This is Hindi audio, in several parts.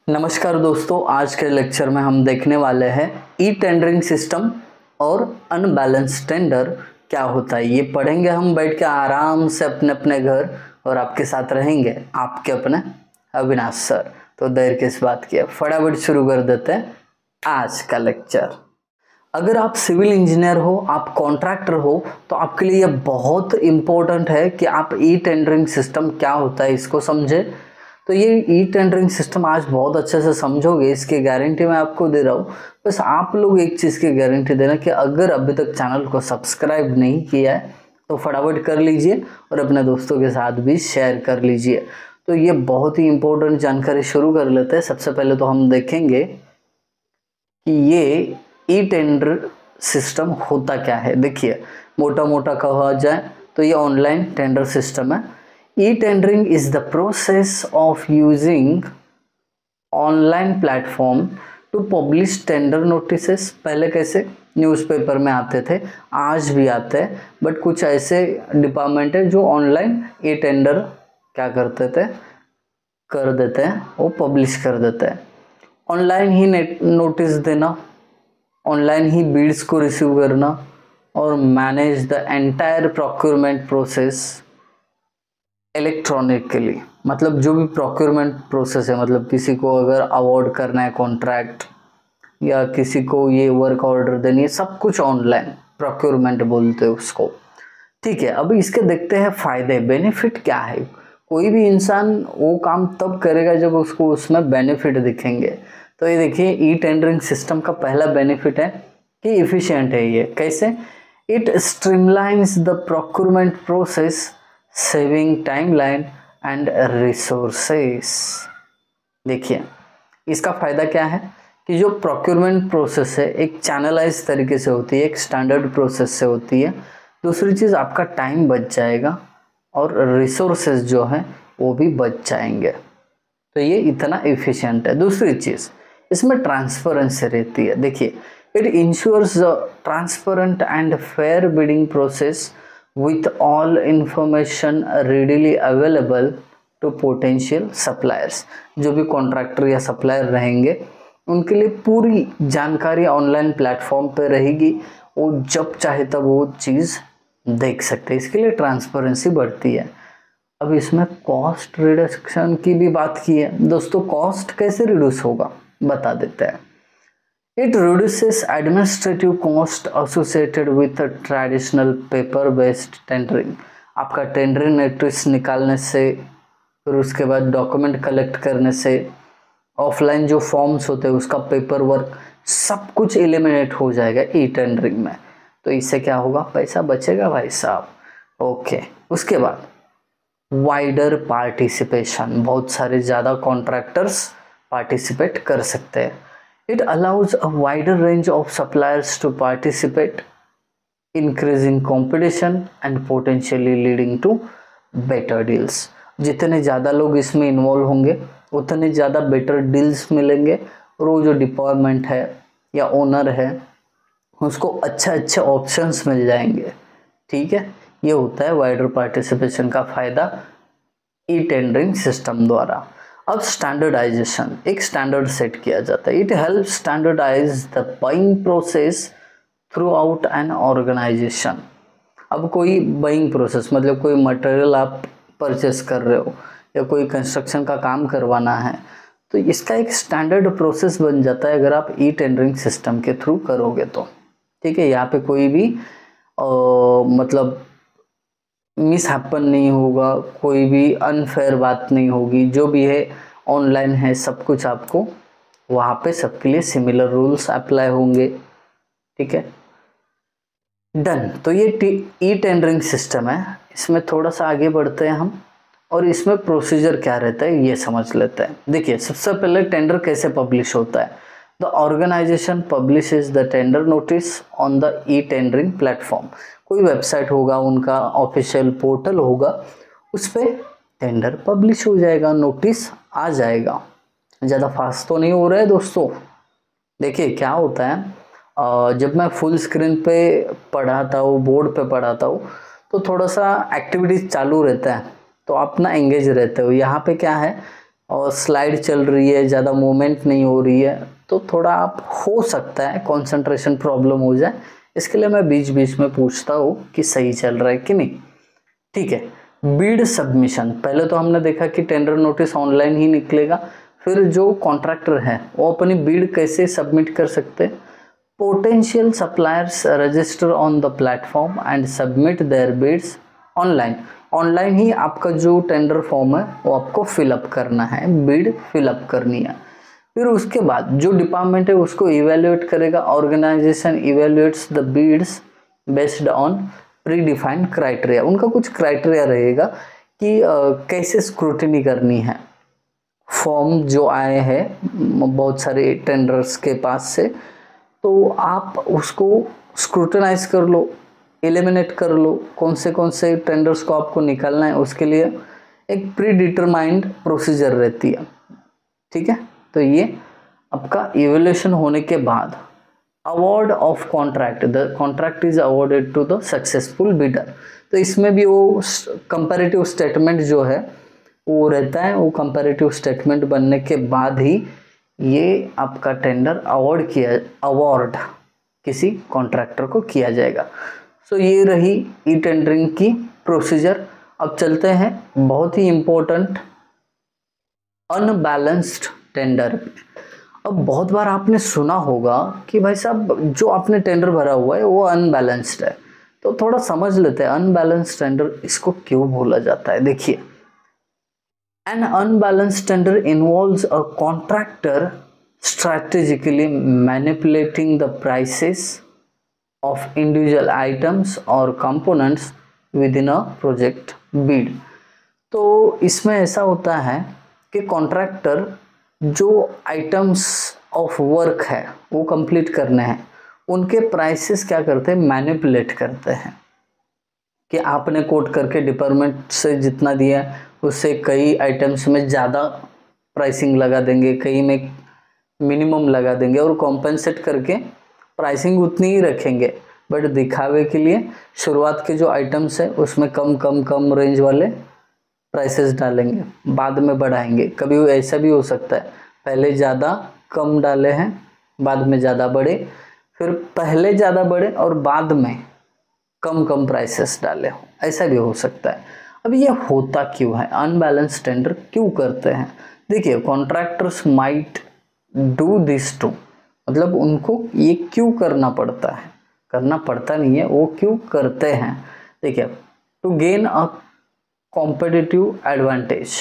नमस्कार दोस्तों, आज के लेक्चर में हम देखने वाले हैं ई टेंडरिंग सिस्टम और अनबैलेंस टेंडर क्या होता है। ये पढ़ेंगे हम बैठ के आराम से अपने अपने घर, और आपके साथ रहेंगे आपके अपने अविनाश सर। तो देर किस बात की है, फटाफट शुरू कर देते हैं आज का लेक्चर। अगर आप सिविल इंजीनियर हो, आप कॉन्ट्रैक्टर हो, तो आपके लिए यह बहुत इम्पोर्टेंट है कि आप ई टेंडरिंग सिस्टम क्या होता है इसको समझे। तो ये ई टेंडरिंग सिस्टम आज बहुत अच्छे से समझोगे, इसकी गारंटी मैं आपको दे रहा हूँ। बस आप लोग एक चीज़ की गारंटी देना कि अगर अभी तक चैनल को सब्सक्राइब नहीं किया है तो फटाफट कर लीजिए और अपने दोस्तों के साथ भी शेयर कर लीजिए। तो ये बहुत ही इम्पोर्टेंट जानकारी शुरू कर लेते हैं। सबसे पहले तो हम देखेंगे कि ये ई टेंडर सिस्टम होता क्या है। देखिए, मोटा मोटा कहा जाए तो ये ऑनलाइन टेंडर सिस्टम है। E-tendering is the process of using online platform to publish tender notices। पहले कैसे न्यूज़पेपर में आते थे, आज भी आते हैं, बट कुछ ऐसे डिपार्टमेंट है जो ऑनलाइन ई टेंडर क्या करते थे, कर देते हैं, वो पब्लिश कर देते हैं। ऑनलाइन ही नोटिस देना, ऑनलाइन ही बिड्स को रिसीव करना और manage the entire procurement process electronically. मतलब जो भी प्रोक्योरमेंट प्रोसेस है, मतलब किसी को अगर अवार्ड करना है कॉन्ट्रैक्ट, या किसी को ये वर्क ऑर्डर देनी है, सब कुछ ऑनलाइन प्रोक्योरमेंट बोलते हैं उसको। ठीक है, अभी इसके देखते हैं फायदे, बेनिफिट क्या है। कोई भी इंसान वो काम तब करेगा जब उसको उसमें बेनिफिट दिखेंगे। तो ये देखिए, ई टेंडरिंग सिस्टम का पहला बेनिफिट है कि इफिशियंट है। ये कैसे? It streamlines the procurement process, saving timeline and resources. देखिए, इसका फ़ायदा क्या है कि जो प्रोक्योरमेंट प्रोसेस है एक चैनलाइज तरीके से होती है, एक स्टैंडर्ड प्रोसेस से होती है। दूसरी चीज़, आपका टाइम बच जाएगा और रिसोर्सेज जो है वो भी बच जाएंगे। तो ये इतना एफिशिएंट है। दूसरी चीज़, इसमें ट्रांसपेरेंसी रहती है। देखिए, it ensures the transparent and fair bidding process with all information readily available to potential suppliers। जो भी कॉन्ट्रैक्टर या सप्लायर रहेंगे उनके लिए पूरी जानकारी ऑनलाइन प्लेटफॉर्म पे रहेगी, वो जब चाहे तब वो चीज़ देख सकते हैं। इसके लिए ट्रांसपेरेंसी बढ़ती है। अब इसमें कॉस्ट रिडक्शन की भी बात की है। दोस्तों, कॉस्ट कैसे रिड्यूस होगा बता देते हैं। It reduces administrative cost associated with a traditional paper-based tendering। आपका टेंडरिंग नोटिस निकालने से, फिर उसके बाद डॉक्यूमेंट कलेक्ट करने से, ऑफलाइन जो फॉर्म्स होते हैं उसका पेपर वर्क, सब कुछ एलिमिनेट हो जाएगा ई टेंडरिंग में। तो इससे क्या होगा, पैसा बचेगा भाई साहब। ओके, उसके बाद वाइडर पार्टिसिपेशन, बहुत सारे ज़्यादा कॉन्ट्रैक्टर्स पार्टिसिपेट कर सकते हैं। It allows a wider range of suppliers to participate, increasing competition and potentially leading to better deals। जितने ज़्यादा लोग इसमें इन्वॉल्व होंगे उतने ज़्यादा बेटर डील्स मिलेंगे, और वो जो डिपार्टमेंट है या ओनर है उसको अच्छे ऑप्शंस मिल जाएंगे। ठीक है, ये होता है वाइडर पार्टिसिपेशन का फ़ायदा ई टेंडरिंग सिस्टम द्वारा। अब स्टैंडर्डाइजेशन, एक स्टैंडर्ड सेट किया जाता है। It help standardise the buying process throughout an organisation. अब कोई बाइंग प्रोसेस मतलब कोई मटेरियल आप परचेस कर रहे हो या कोई कंस्ट्रक्शन का काम करवाना है, तो इसका एक स्टैंडर्ड प्रोसेस बन जाता है अगर आप ई टेंडरिंग सिस्टम के थ्रू करोगे तो। ठीक है, यहाँ पे कोई भी मतलब मिस हैपन नहीं होगा, कोई भी अनफेयर बात नहीं होगी। जो भी है ऑनलाइन है, सब कुछ आपको वहाँ पे सबके लिए सिमिलर रूल्स अप्लाई होंगे। ठीक है, डन। तो ये ई टेंडरिंग सिस्टम है। इसमें थोड़ा सा आगे बढ़ते हैं हम, और इसमें प्रोसीजर क्या रहता है ये समझ लेते हैं। देखिए, सबसे पहले टेंडर कैसे पब्लिश होता है। The organisation publishes the tender notice on the e tendering platform. कोई वेबसाइट होगा, उनका ऑफिशियल पोर्टल होगा, उस पर टेंडर पब्लिश हो जाएगा, नोटिस आ जाएगा। ज़्यादा फास्ट तो नहीं हो रहा है दोस्तों। देखिए क्या होता है, जब मैं फुल स्क्रीन पे पढ़ाता हूँ, बोर्ड पे पढ़ाता हूँ, तो थोड़ा सा एक्टिविटीज़ चालू रहता है, तो आप ना एंगेज रहते हो। यहाँ पे क्या है और स्लाइड चल रही है, ज़्यादा मूवमेंट नहीं हो रही है, तो थोड़ा आप हो सकता है कंसंट्रेशन प्रॉब्लम हो जाए। इसके लिए मैं बीच बीच में पूछता हूँ कि सही चल रहा है कि नहीं। ठीक है, बिड सबमिशन, पहले तो हमने देखा कि टेंडर नोटिस ऑनलाइन ही निकलेगा। फिर जो कॉन्ट्रैक्टर है वो अपनी बिड कैसे सबमिट कर सकते हैं। Potential suppliers register on the platform and submit their bids online. Online ही आपका जो टेंडर फॉर्म है वो आपको फिलअप करना है, बिड फिलअप करनी है। फिर उसके बाद जो डिपार्टमेंट है उसको इवेल्युएट करेगा। Organisation evaluates the bids based on predefined criteria. उनका कुछ क्राइटेरिया रहेगा कि कैसे स्क्रूटिनी करनी है। फॉर्म जो आए हैं बहुत सारे टेंडर्स के पास से, तो आप उसको स्क्रूटनाइज कर लो, एलिमिनेट कर लो, कौन से टेंडर्स को आपको निकालना है, उसके लिए एक प्री डिटरमाइंड प्रोसीजर रहती है। ठीक है, तो ये आपका इवैल्यूएशन होने के बाद award of contract, the contract is awarded to the successful bidder. तो इसमें भी वो कंपैरेटिव स्टेटमेंट जो है वो रहता है। वो कंपैरेटिव स्टेटमेंट बनने के बाद ही ये आपका टेंडर अवार्ड किसी कॉन्ट्रैक्टर को किया जाएगा। सो ये रही ई टेंडरिंग की प्रोसीजर। अब चलते हैं बहुत ही इम्पोर्टेंट अनबैलेंस्ड टेंडर। अब बहुत बार आपने सुना होगा कि भाई साहब जो आपने टेंडर भरा हुआ है वो अनबैलेंस्ड है। तो थोड़ा समझ लेते हैं अनबैलेंस्ड टेंडर इसको क्यों बोला जाता है। देखिए, an unbalanced tender involves a contractor strategically manipulating the prices of individual items or components within a project bid। तो इसमें ऐसा होता है कि कॉन्ट्रैक्टर जो आइटम्स ऑफ वर्क है वो कंप्लीट करने हैं, उनके प्राइसेस क्या करते हैं, मैनिपुलेट करते हैं कि आपने कोट करके डिपार्टमेंट से जितना दिया उससे कई आइटम्स में ज़्यादा प्राइसिंग लगा देंगे, कई में मिनिमम लगा देंगे और कॉम्पेंसेट करके प्राइसिंग उतनी ही रखेंगे, बट दिखावे के लिए शुरुआत के जो आइटम्स है उसमें कम रेंज वाले प्राइसेस डालेंगे, बाद में बढ़ाएंगे। कभी ऐसा भी हो सकता है पहले ज़्यादा कम डाले हैं, बाद में ज़्यादा बढ़े, फिर पहले ज़्यादा बढ़े और बाद में कम प्राइसेस डाले हो, ऐसा भी हो सकता है। अब ये होता क्यों है, अनबैलेंस टेंडर क्यों करते हैं। देखिए, contractors might do this to, मतलब उनको ये क्यों करना पड़ता है, करना पड़ता नहीं है, वो क्यों करते हैं। देखिए, to gain a competitive advantage.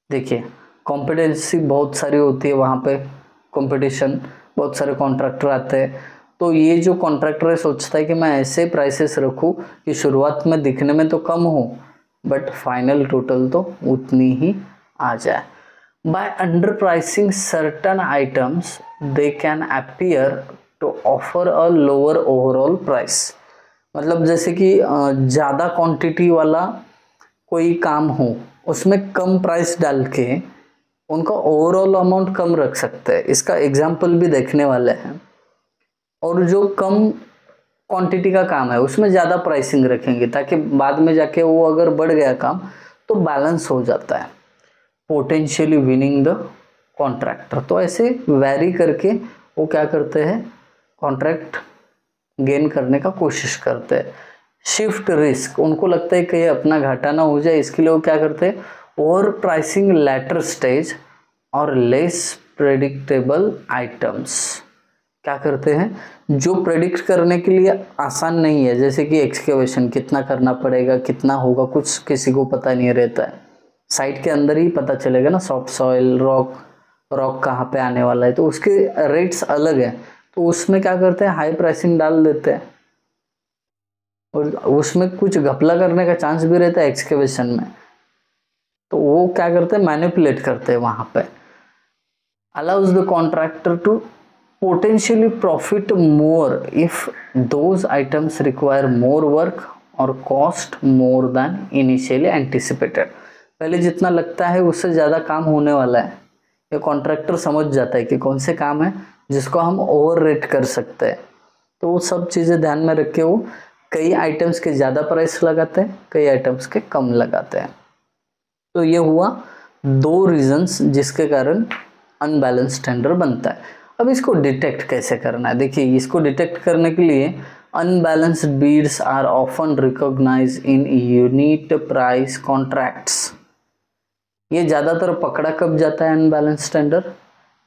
देखिए, कॉम्पिटेंसी बहुत सारी होती है, वहाँ पे कंपटीशन, बहुत सारे कॉन्ट्रैक्टर आते हैं। तो ये जो कॉन्ट्रैक्टर है सोचता है कि मैं ऐसे प्राइसेस रखूँ कि शुरुआत में दिखने में तो कम हो बट फाइनल टोटल तो उतनी ही आ जाए। By underpricing certain items they can appear to offer a lower overall price. मतलब जैसे कि ज़्यादा क्वांटिटी वाला कोई काम हो उसमें कम प्राइस डाल के उनका ओवरऑल अमाउंट कम रख सकते हैं। इसका एग्जाम्पल भी देखने वाले हैं। और जो कम क्वांटिटी का काम है उसमें ज़्यादा प्राइसिंग रखेंगे ताकि बाद में जाके वो अगर बढ़ गया काम तो बैलेंस हो जाता है, पोटेंशियली विनिंग द कॉन्ट्रैक्टर। तो ऐसे वैरी करके वो क्या करते हैं, कॉन्ट्रैक्ट गेन करने का कोशिश करते हैं। शिफ्ट रिस्क, उनको लगता है कि अपना घाटा ना हो जाए, इसके लिए वो क्या करते हैं, ओवर प्राइसिंग लेटर स्टेज और लेस प्रेडिक्टेबल आइटम्स। क्या करते हैं, जो प्रेडिक्ट करने के लिए आसान नहीं है, जैसे कि एक्सकेवेशन कितना करना पड़ेगा, कितना होगा, कुछ किसी को पता नहीं रहता है। साइट के अंदर ही पता चलेगा ना, सॉफ्ट सॉइल, रॉक कहाँ पे आने वाला है, तो उसके रेट्स अलग है। तो उसमें क्या करते हैं, हाई प्राइसिंग डाल देते हैं और उसमें कुछ घपला करने का चांस भी रहता है एक्सकेवेशन में। तो वो क्या करते हैं, मैनिपुलेट करते हैं वहाँ पे। allows the contractor to potentially profit more if those items require more work or cost more than initially anticipated। पहले जितना लगता है उससे ज़्यादा काम होने वाला है, ये कॉन्ट्रैक्टर समझ जाता है कि कौन से काम है जिसको हम ओवर रेट कर सकते हैं। तो वो सब चीज़ें ध्यान में रख के वो कई आइटम्स के ज़्यादा प्राइस लगाते हैं, कई आइटम्स के कम लगाते हैं। तो ये हुआ दो रीजंस जिसके कारण अनबैलेंस टेंडर बनता है। अब इसको डिटेक्ट कैसे करना है, देखिए इसको डिटेक्ट करने के लिए unbalanced bids are often recognise in unit price contracts. ये ज़्यादातर पकड़ा कब जाता है अनबैलेंस टेंडर,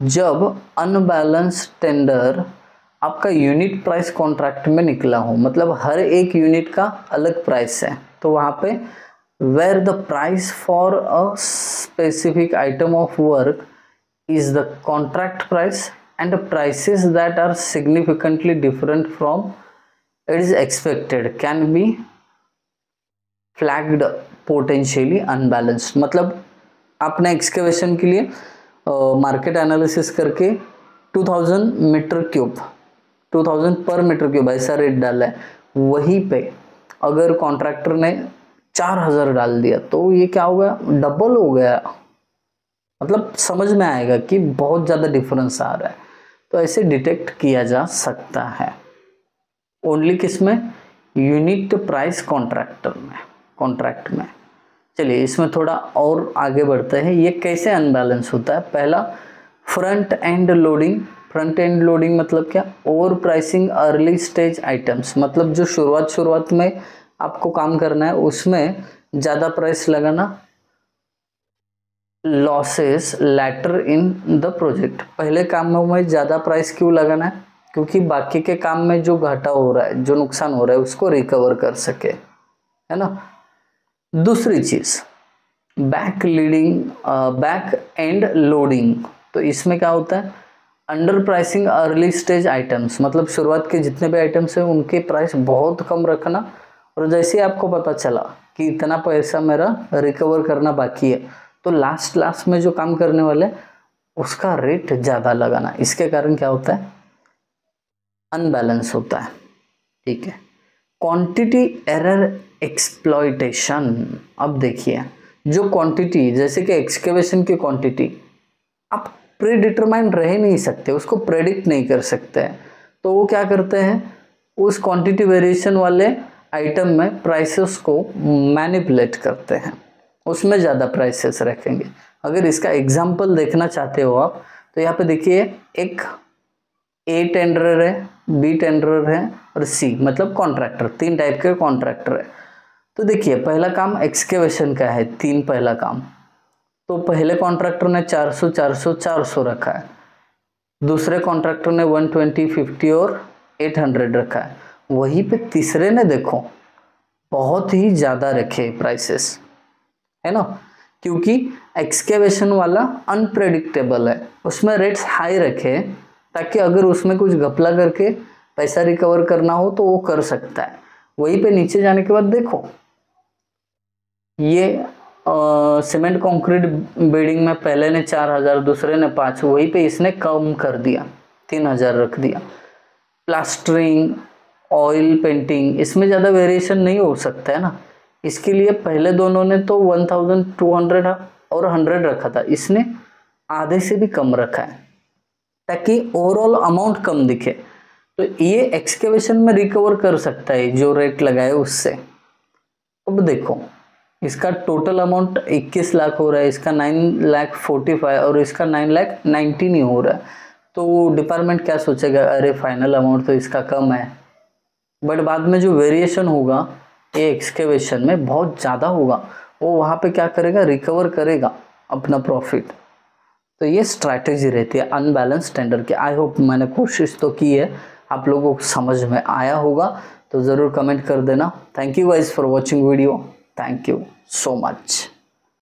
जब अनबैलेंस टेंडर आपका यूनिट प्राइस कॉन्ट्रैक्ट में निकला हो, मतलब हर एक यूनिट का अलग प्राइस है, तो वहाँ पे where the price for a specific item of work is the contract price and prices that are significantly different from it is expected can be flagged potentially unbalanced. मतलब आपने एक्सकेवेशन के लिए मार्केट एनालिसिस करके 2000 मीटर क्यूब 2000 पर मीटर क्यूब ऐसा रेट डाला है, वहीं पे अगर कॉन्ट्रैक्टर ने 4000 डाल दिया तो ये क्या हो गया, डबल हो गया। मतलब समझ में आएगा कि बहुत ज़्यादा डिफरेंस आ रहा है। तो ऐसे डिटेक्ट किया जा सकता है ओनली किसमें, यूनिट प्राइस कॉन्ट्रैक्ट में। चलिए इसमें थोड़ा और आगे बढ़ते हैं, ये कैसे अनबैलेंस होता है। पहला, front end loading. Front end loading मतलब क्या, over pricing early stage items, मतलब जो शुरुआत में आपको काम करना है उसमें ज़्यादा प्राइस लगाना। Losses later in the project, पहले काम में ज़्यादा प्राइस क्यों लगाना है, क्योंकि बाकी के काम में जो घाटा हो रहा है, जो नुकसान हो रहा है उसको रिकवर कर सके, है ना। दूसरी चीज़ बैक एंड लोडिंग, तो इसमें क्या होता है, under pricing early stage items, मतलब शुरुआत के जितने भी आइटम्स हैं उनके प्राइस बहुत कम रखना, और जैसे ही आपको पता चला कि इतना पैसा मेरा रिकवर करना बाकी है, तो लास्ट में जो काम करने वाले उसका रेट ज़्यादा लगाना। इसके कारण क्या होता है, अनबैलेंस होता है। ठीक है, क्वांटिटी एरर एक्सप्लॉइटेशन। अब देखिए जो क्वांटिटी, जैसे कि एक्सकेवेशन की क्वांटिटी आप प्री डिटरमाइन रह नहीं सकते, उसको प्रेडिक्ट नहीं कर सकते हैं, तो वो क्या करते हैं, उस क्वांटिटी वेरिएशन वाले आइटम में प्राइसेस को मैनिपुलेट करते हैं, उसमें ज़्यादा प्राइसेस रखेंगे। अगर इसका एग्जाम्पल देखना चाहते हो आप, तो यहाँ पे देखिए एक ए टेंडरर है, बी टेंडरर है और सी मतलब कॉन्ट्रैक्टर, 3 टाइप के कॉन्ट्रैक्टर है। तो देखिए पहला काम एक्सकेवेशन का है, 3 पहला काम, तो पहले कॉन्ट्रैक्टर ने 400 रखा है, दूसरे कॉन्ट्रैक्टर ने 120, 50 और 800 रखा है। वहीं पे तीसरे ने देखो बहुत ही ज़्यादा रखे प्राइसेस, है ना, क्योंकि एक्सकेवेशन वाला अनप्रेडिक्टेबल है, उसमें रेट्स हाई रखे ताकि अगर उसमें कुछ घपला करके पैसा रिकवर करना हो तो वो कर सकता है। वहीं पे नीचे जाने के बाद देखो ये सीमेंट कंक्रीट बिल्डिंग में पहले ने 4000, दूसरे ने 5, वहीं पे इसने कम कर दिया, 3000 रख दिया। प्लास्टरिंग, ऑयल पेंटिंग, इसमें ज़्यादा वेरिएशन नहीं हो सकता है ना, इसके लिए पहले दोनों ने तो 1200 और 100 रखा था, इसने आधे से भी कम रखा है ताकि ओवरऑल अमाउंट कम दिखे। तो ये एक्सकेवेशन में रिकवर कर सकता है जो रेट लगाए उससे। अब देखो इसका टोटल अमाउंट 21 लाख हो रहा है, इसका 9,45,000 और इसका 9,19,000 ही हो रहा है। तो डिपार्टमेंट क्या सोचेगा, अरे फाइनल अमाउंट तो इसका कम है, बट बाद में जो वेरिएशन होगा ये एक्सकेवेशन में बहुत ज़्यादा होगा, वो वहाँ पे क्या करेगा, रिकवर करेगा अपना प्रॉफिट। तो ये स्ट्रैटेजी रहती है अनबैलेंस टेंडर की। आई होप मैंने कोशिश तो की है, आप लोगों को समझ में आया होगा, तो ज़रूर कमेंट कर देना। Thank you guys for watching video, thank you so much.